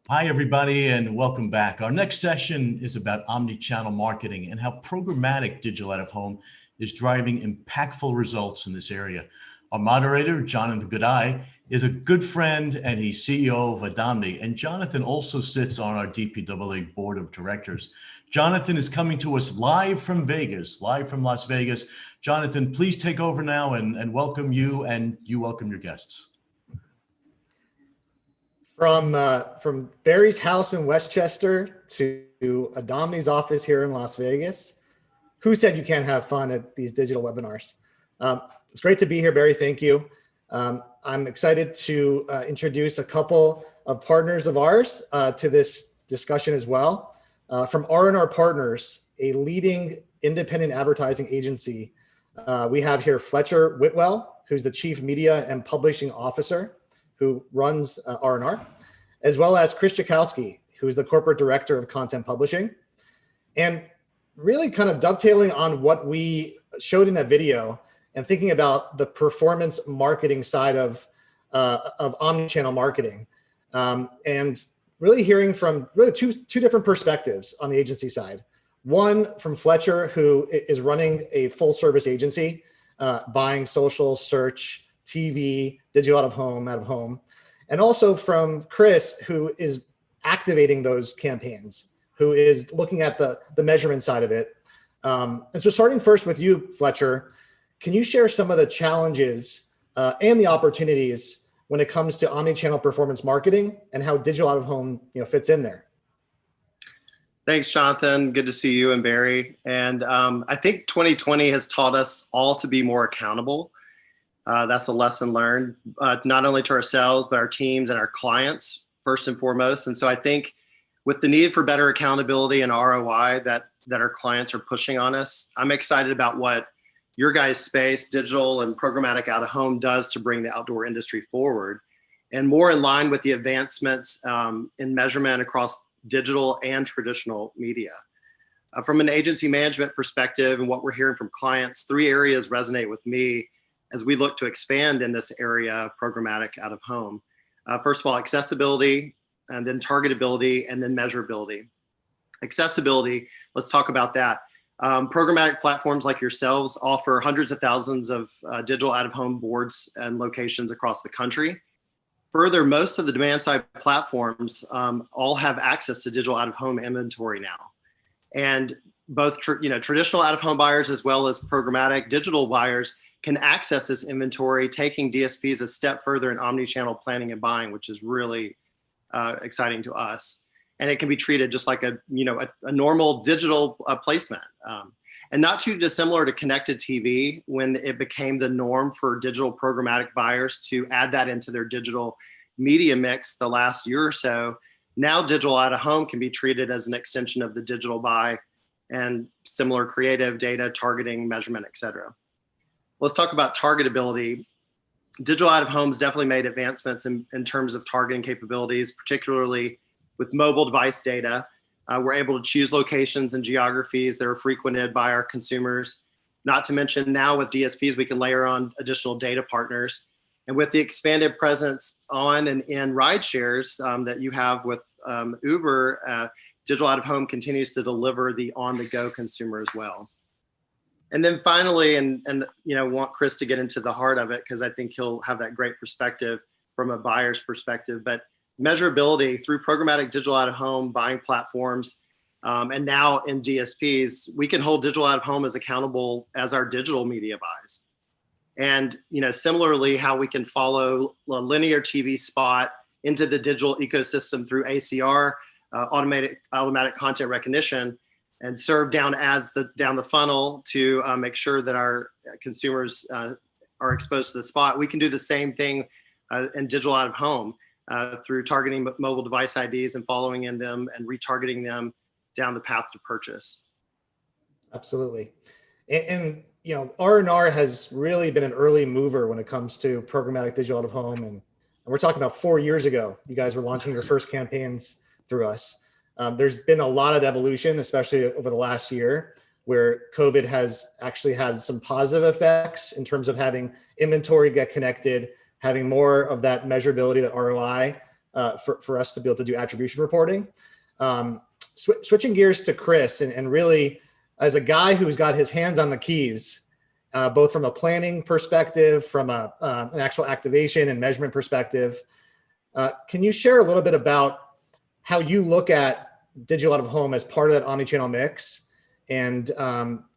Hi, everybody, and welcome back. Our next session is about omnichannel marketing and how programmatic digital out-of-home is driving impactful results in this area. Our moderator, Jonathan Goodeye, is a good friend and he's CEO of Adomni. And Jonathan also sits on our DPAA board of directors. Jonathan is coming to us live from Vegas, live from Las Vegas. Jonathan, please take over now and welcome you, and you welcome your guests. From Barry's house in Westchester to Adomni's office here in Las Vegas. Who said you can't have fun at these digital webinars? It's great to be here, Barry. Thank you. I'm excited to introduce a couple of partners of ours to this discussion as well. From R&R Partners, a leading independent advertising agency, we have here Fletcher Whitwell, who's the Chief Media and Publishing Officer, who runs R&R, as well as Chris Jakowski, who is the Corporate Director of Content Publishing. And really kind of dovetailing on what we showed in that video and thinking about the performance marketing side of omnichannel marketing. And really hearing from really two different perspectives on the agency side. One from Fletcher, who is running a full service agency, buying social, search, TV, digital out of home, and also from Chris, who is activating those campaigns, who is looking at the measurement side of it. And so starting first with you, Fletcher, can you share some of the challenges and the opportunities when it comes to omnichannel performance marketing and how digital out of home fits in there? Thanks, Jonathan. Good to see you and Barry. And I think 2020 has taught us all to be more accountable. That's a lesson learned, not only to ourselves, but our teams and our clients, first and foremost. And so I think with the need for better accountability and ROI that our clients are pushing on us, I'm excited about what your guys' space, digital and programmatic out of home, does to bring the outdoor industry forward, and more in line with the advancements in measurement across digital and traditional media. From an agency management perspective and what we're hearing from clients, 3 areas resonate with me as we look to expand in this area of programmatic out of home. First of all, accessibility, and then targetability, and then measurability. Accessibility, let's talk about that. Programmatic platforms like yourselves offer hundreds of thousands of digital out of home boards and locations across the country. Further, most of the demand side platforms all have access to digital out of home inventory now. And both traditional out of home buyers as well as programmatic digital buyers can access this inventory, taking DSPs a step further in omnichannel planning and buying, which is really exciting to us. And it can be treated just like a normal digital placement. And not too dissimilar to connected TV, when it became the norm for digital programmatic buyers to add that into their digital media mix the last year or so. Now digital out of home can be treated as an extension of the digital buy and similar creative data, targeting, measurement, et cetera. Let's talk about targetability. Digital out of home's definitely made advancements in terms of targeting capabilities, particularly with mobile device data. We're able to choose locations and geographies that are frequented by our consumers. Not to mention now with DSPs, we can layer on additional data partners. And with the expanded presence on and in ride shares that you have with Uber, digital out of home continues to deliver the on-the-go consumer as well. And then finally, and want Chris to get into the heart of it, because I think he'll have that great perspective from a buyer's perspective, but measurability through programmatic digital out of home buying platforms, and now in DSPs, we can hold digital out of home as accountable as our digital media buys. And similarly, how we can follow a linear TV spot into the digital ecosystem through ACR, automatic content recognition, and serve down ads down the funnel to make sure that our consumers are exposed to the spot. We can do the same thing in digital out of home through targeting mobile device IDs and following in them and retargeting them down the path to purchase. Absolutely. And R&R has really been an early mover when it comes to programmatic digital out of home. And we're talking about 4 years ago, you guys were launching your first campaigns through us. There's been a lot of evolution, especially over the last year, where COVID has actually had some positive effects in terms of having inventory get connected, having more of that measurability, that ROI, for us to be able to do attribution reporting. Switching gears to Chris, and really as a guy who's got his hands on the keys, both from a planning perspective, from an actual activation and measurement perspective, can you share a little bit about how you look at digital out of home as part of that omnichannel mix, and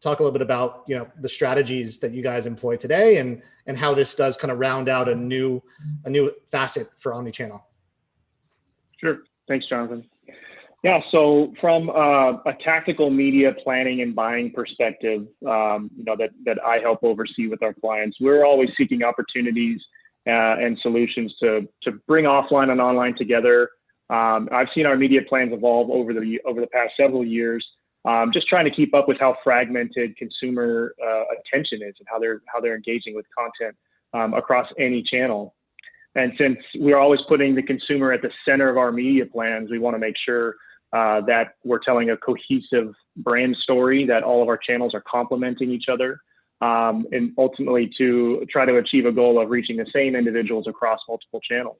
talk a little bit about the strategies that you guys employ today, and how this does kind of round out a new facet for omnichannel? Sure. Thanks, Jonathan. Yeah, so from a tactical media planning and buying perspective, that I help oversee with our clients, we're always seeking opportunities and solutions to bring offline and online together. I've seen our media plans evolve over the past several years, just trying to keep up with how fragmented consumer attention is and how they're engaging with content across any channel. And since we're always putting the consumer at the center of our media plans, we want to make sure that we're telling a cohesive brand story, that all of our channels are complementing each other, and ultimately to try to achieve a goal of reaching the same individuals across multiple channels.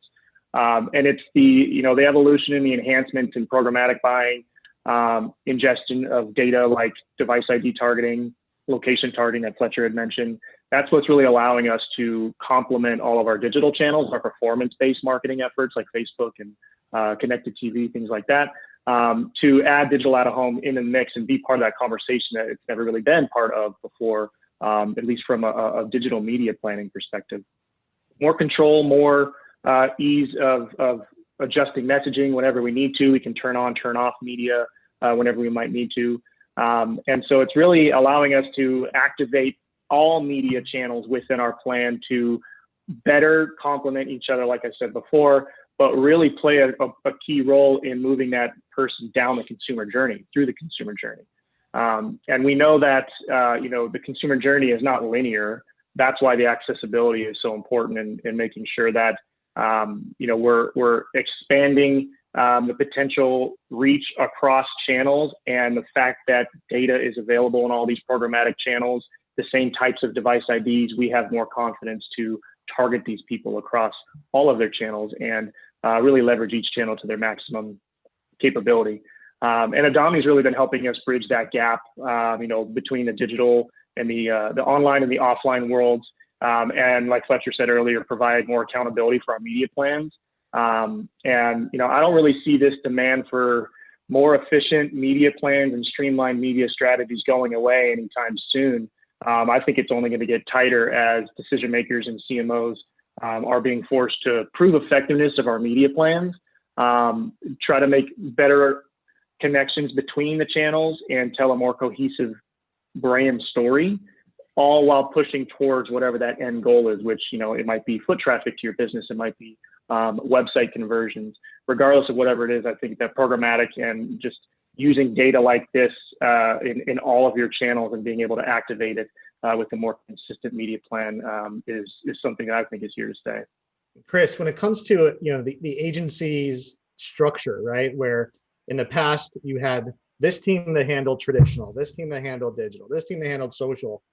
And it's the evolution and the enhancements in programmatic buying, ingestion of data like device ID targeting, location targeting that Fletcher had mentioned. That's what's really allowing us to complement all of our digital channels, our performance-based marketing efforts like Facebook and connected TV, things like that, to add digital out of home in the mix and be part of that conversation that it's never really been part of before, at least from a digital media planning perspective. More control, more ease of adjusting messaging whenever we need to. We can turn on, turn off media whenever we might need to. And so it's really allowing us to activate all media channels within our plan to better complement each other, like I said before, but really play a key role in moving that person down the consumer journey, through the consumer journey. And we know that, the consumer journey is not linear. That's why the accessibility is so important in making sure that, we're expanding the potential reach across channels, and the fact that data is available in all these programmatic channels, the same types of device IDs, we have more confidence to target these people across all of their channels and really leverage each channel to their maximum capability. And Adomni's really been helping us bridge that gap, between the digital and the online and the offline worlds. And like Fletcher said earlier, provide more accountability for our media plans. And I don't really see this demand for more efficient media plans and streamlined media strategies going away anytime soon. I think it's only going to get tighter as decision makers and CMOs are being forced to prove effectiveness of our media plans, try to make better connections between the channels and tell a more cohesive brand story, all while pushing towards whatever that end goal is, which, it might be foot traffic to your business, it might be website conversions. Regardless of whatever it is, I think that programmatic and just using data like this in all of your channels and being able to activate it with a more consistent media plan is something that I think is here to stay. Chris, when it comes to the agency's structure, right, where in the past you had this team that handled traditional, this team that handled digital, this team that handled social,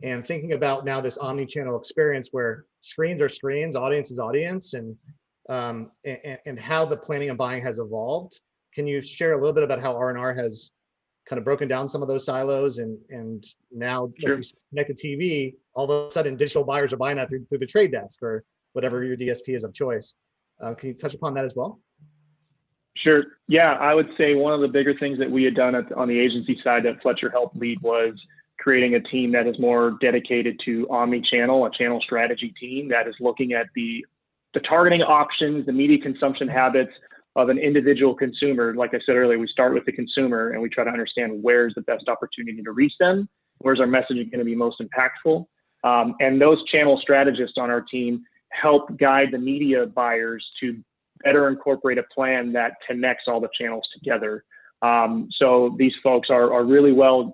and thinking about now this omni-channel experience where screens are screens, audience is audience, and how the planning and buying has evolved. Can you share a little bit about how R&R has kind of broken down some of those silos, and now, Sure. like you connected TV, all of a sudden digital buyers are buying that through the trade desk or whatever your DSP is of choice. Can you touch upon that as well? Sure. Yeah, I would say one of the bigger things that we had done on the agency side that Fletcher helped lead was creating a team that is more dedicated to omni-channel, a channel strategy team that is looking at the targeting options, the media consumption habits of an individual consumer. Like I said earlier, we start with the consumer and we try to understand where's the best opportunity to reach them, where's our messaging going to be most impactful. And those channel strategists on our team help guide the media buyers to better incorporate a plan that connects all the channels together. So these folks are really well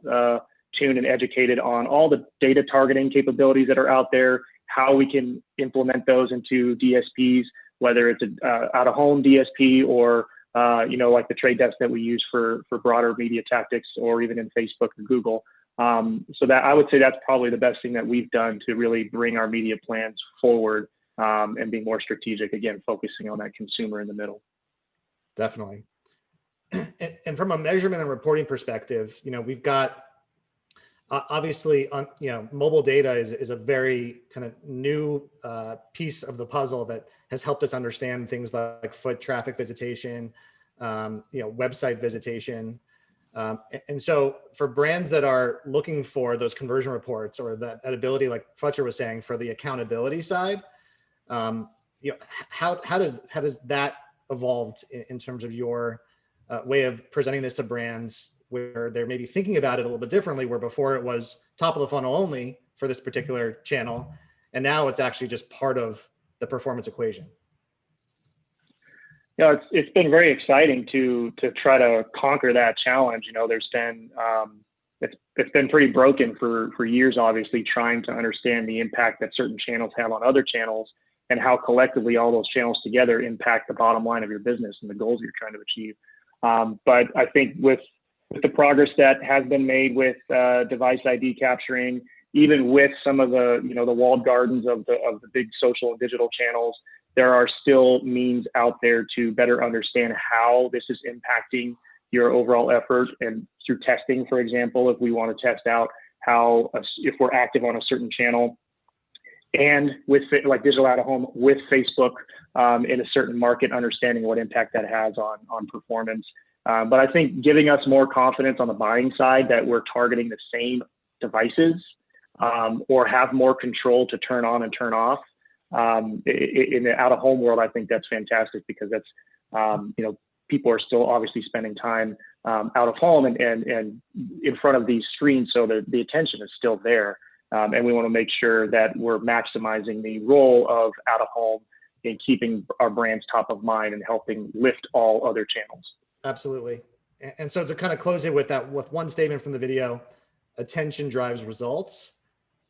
tuned and educated on all the data targeting capabilities that are out there, how we can implement those into DSPs, whether it's a out-of-home DSP or like the trade desk that we use for broader media tactics, or even in Facebook or Google. So that I would say that's probably the best thing that we've done to really bring our media plans forward and being more strategic, again, focusing on that consumer in the middle. Definitely. And from a measurement and reporting perspective, we've got obviously mobile data is a very kind of new piece of the puzzle that has helped us understand things like foot traffic visitation, website visitation. And so for brands that are looking for those conversion reports or that ability, like Fletcher was saying, for the accountability side, how does that evolved in terms of your way of presenting this to brands where they're maybe thinking about it a little bit differently, where before it was top of the funnel only for this particular channel, and now it's actually just part of the performance equation? Yeah, it's been very exciting to try to conquer that challenge. There's been it's been pretty broken for years, obviously, trying to understand the impact that certain channels have on other channels and how collectively all those channels together impact the bottom line of your business and the goals you're trying to achieve. But I think with the progress that has been made with device ID capturing, even with some of the the walled gardens of the big social and digital channels, there are still means out there to better understand how this is impacting your overall effort. And through testing, for example, if we want to test out how if we're active on a certain channel, and with like digital out of home with Facebook in a certain market, understanding what impact that has on performance. But I think giving us more confidence on the buying side that we're targeting the same devices or have more control to turn on and turn off in the out of home world, I think that's fantastic, because that's people are still obviously spending time out of home and in front of these screens, so the attention is still there. And we want to make sure that we're maximizing the role of out of home in keeping our brands top of mind and helping lift all other channels. Absolutely. And so to kind of close it with one statement from the video, attention drives results.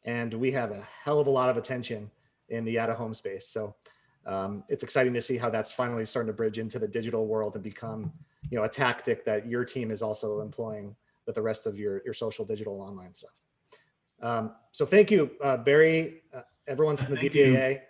And we have a hell of a lot of attention in the out of home space. So it's exciting to see how that's finally starting to bridge into the digital world and become, a tactic that your team is also employing with the rest of your social, digital, online stuff. So thank you, Barry, everyone from the DPAA,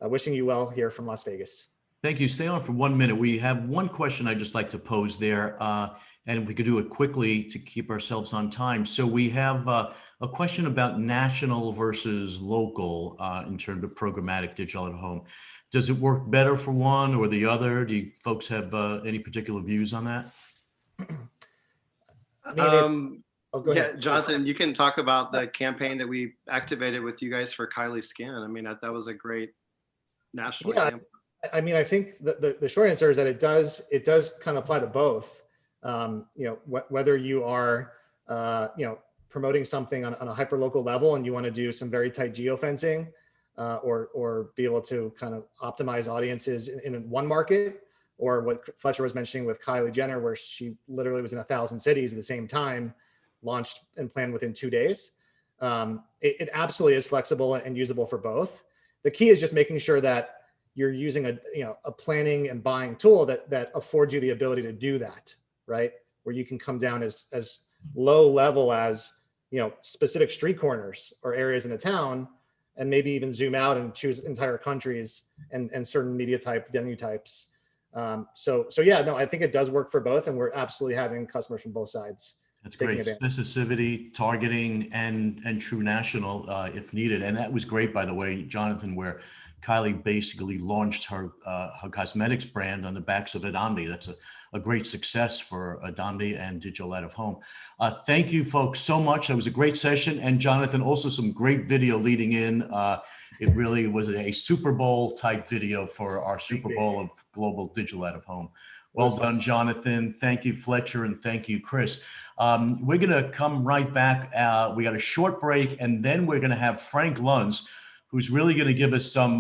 wishing you well here from Las Vegas. Thank you. Stay on for 1 minute. We have one question I'd just like to pose there, and if we could do it quickly to keep ourselves on time. So we have a question about national versus local in terms of programmatic digital at home. Does it work better for one or the other? Do you folks have any particular views on that? Go ahead. Yeah, Jonathan, you can talk about the campaign that we activated with you guys for Kylie Skin. I mean, that was a great national example. I mean, I think the short answer is that it does kind of apply to both. Whether you are, promoting something on a hyper local level and you want to do some very tight geofencing, or be able to kind of optimize audiences in one market, or what Fletcher was mentioning with Kylie Jenner, where she literally was in 1,000 cities at the same time, launched and planned within 2 days. It absolutely is flexible and usable for both. The key is just making sure that you're using a planning and buying tool that affords you the ability to do that, right? Where you can come down as low level as, specific street corners or areas in a town, and maybe even zoom out and choose entire countries and certain media type, venue types. So yeah, no, I think it does work for both, and we're absolutely having customers from both sides. That's great. Specificity, targeting, and true national if needed. And that was great, by the way, Jonathan, where Kylie basically launched her cosmetics brand on the backs of Adomni. That's a great success for Adomni and digital out of home. Thank you, folks, so much. That was a great session. And Jonathan, also some great video leading in. It really was a Super Bowl type video for our Super Bowl of global digital out of home. Well done, Jonathan. Thank you, Fletcher, and thank you, Chris. We're going to come right back. We got a short break, and then we're going to have Frank Luntz, who's really going to give us some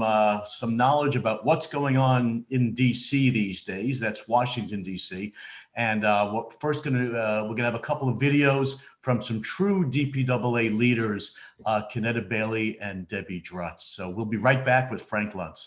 knowledge about what's going on in D.C. these days. That's Washington, D.C. And we're going to have a couple of videos from some true DPAA leaders, Kennetta Bailey and Debbie Drutz. So we'll be right back with Frank Luntz.